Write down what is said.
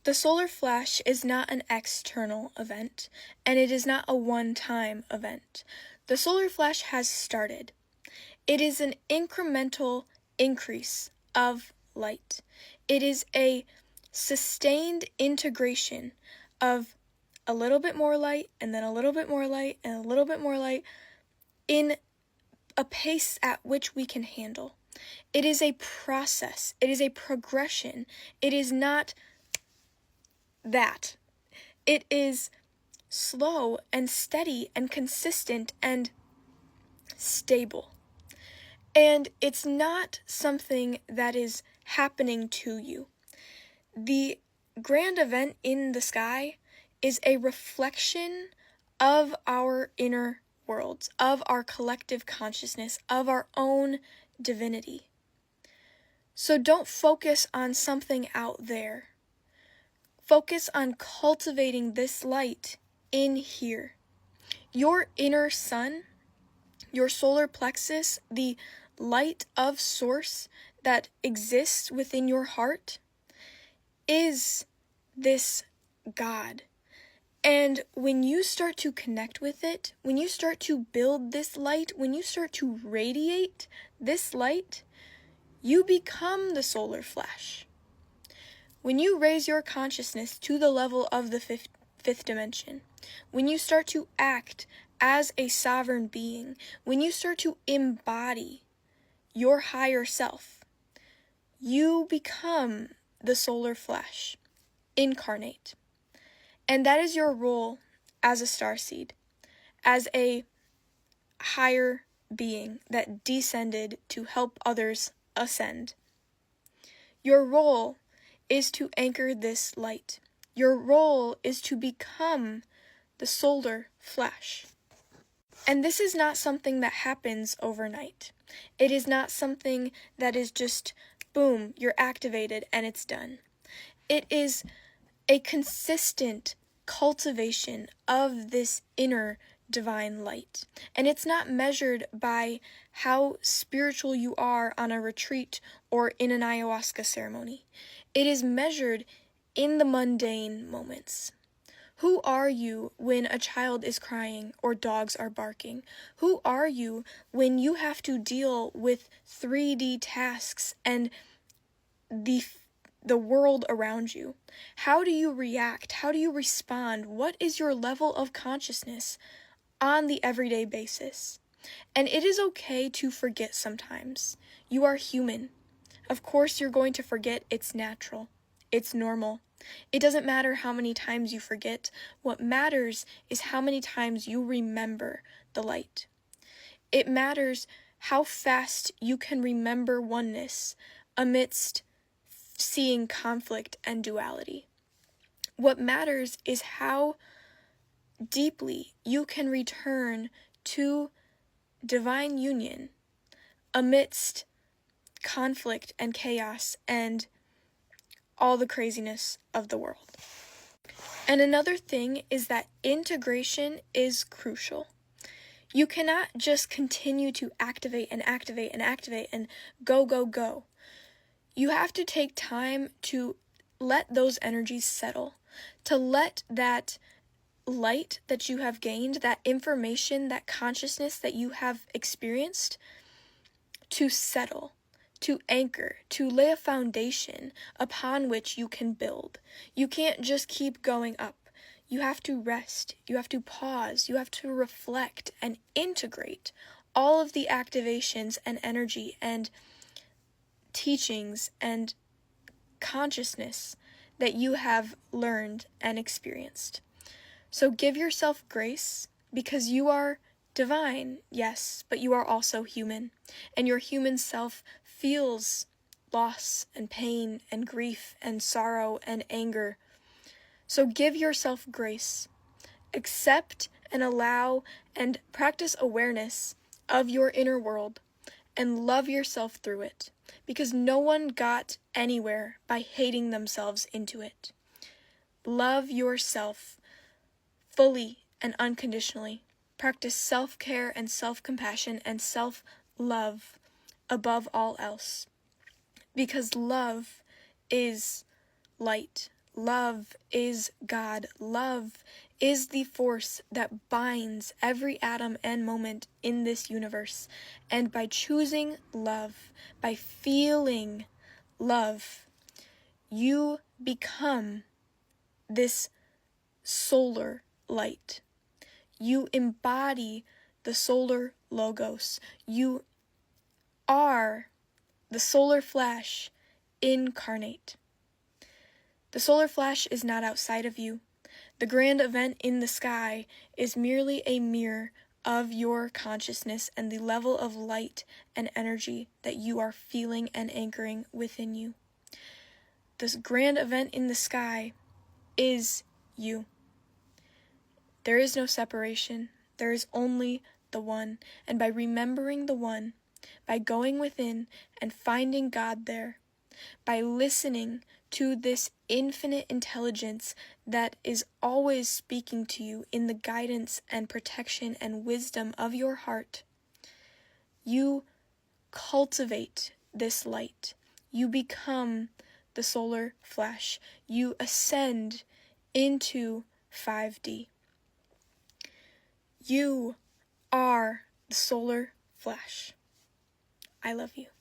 The solar flash is not an external event, and it is not a one-time event. The solar flash has started. It is an incremental increase of light. It is a sustained integration of a little bit more light, and then a little bit more light, and a little bit more light, in a pace at which we can handle. It is a process. It is a progression. It is not that. It is slow and steady and consistent and stable. And it's not something that is happening to you. The grand event in the sky is a reflection of our inner worlds, of our collective consciousness, of our own divinity. So don't focus on something out there. Focus on cultivating this light in here. Your inner sun, your solar plexus, the light of source that exists within your heart, is this God. And when you start to connect with it, when you start to build this light, when you start to radiate this light, you become the solar flash. When you raise your consciousness to the level of the fifth dimension, when you start to act as a sovereign being, when you start to embody your higher self, you become the solar flash, incarnate. And that is your role as a starseed, as a higher being that descended to help others ascend. Your role is to anchor this light. Your role is to become the solar flash. And this is not something that happens overnight. It is not something that is just, boom, you're activated and it's done. It is a consistent cultivation of this inner divine light. And it's not measured by how spiritual you are on a retreat or in an ayahuasca ceremony. It is measured in the mundane moments. Who are you when a child is crying or dogs are barking? Who are you when you have to deal with 3D tasks and the world around you? How do you react? How do you respond? What is your level of consciousness on the everyday basis? And it is okay to forget sometimes. You are human. Of course you're going to forget. It's natural. It's normal. It doesn't matter how many times you forget. What matters is how many times you remember the light. It matters how fast you can remember oneness amidst seeing conflict and duality. What matters is how deeply you can return to divine union amidst conflict and chaos and all the craziness of the world. And another thing is that integration is crucial. You cannot just continue to activate and activate and activate and go, go, go. You have to take time to let those energies settle, to let that light that you have gained, that information, that consciousness that you have experienced, to settle, to anchor, to lay a foundation upon which you can build. You can't just keep going up. You have to rest, you have to pause, you have to reflect and integrate all of the activations and energy and teachings and consciousness that you have learned and experienced. So give yourself grace, because you are divine, yes, but you are also human, and your human self feels loss and pain and grief and sorrow and anger. So give yourself grace. Accept and allow and practice awareness of your inner world and love yourself through it, because no one got anywhere by hating themselves into it. Love yourself fully and unconditionally. Practice self-care and self-compassion and self-love above all else, because love is light. Love is God. Love is the force that binds every atom and moment in this universe. And by choosing love, by feeling love, you become this solar light. You embody the solar logos. You are the solar flash incarnate. The solar flash is not outside of you. The grand event in the sky is merely a mirror of your consciousness and the level of light and energy that you are feeling and anchoring within you. This grand event in the sky is you. There is no separation. There is only the one. And by remembering the one, by going within and finding God there, by listening to this infinite intelligence that is always speaking to you in the guidance and protection and wisdom of your heart, you cultivate this light. You become the solar flash. You ascend into 5D. You are the solar flash. I love you.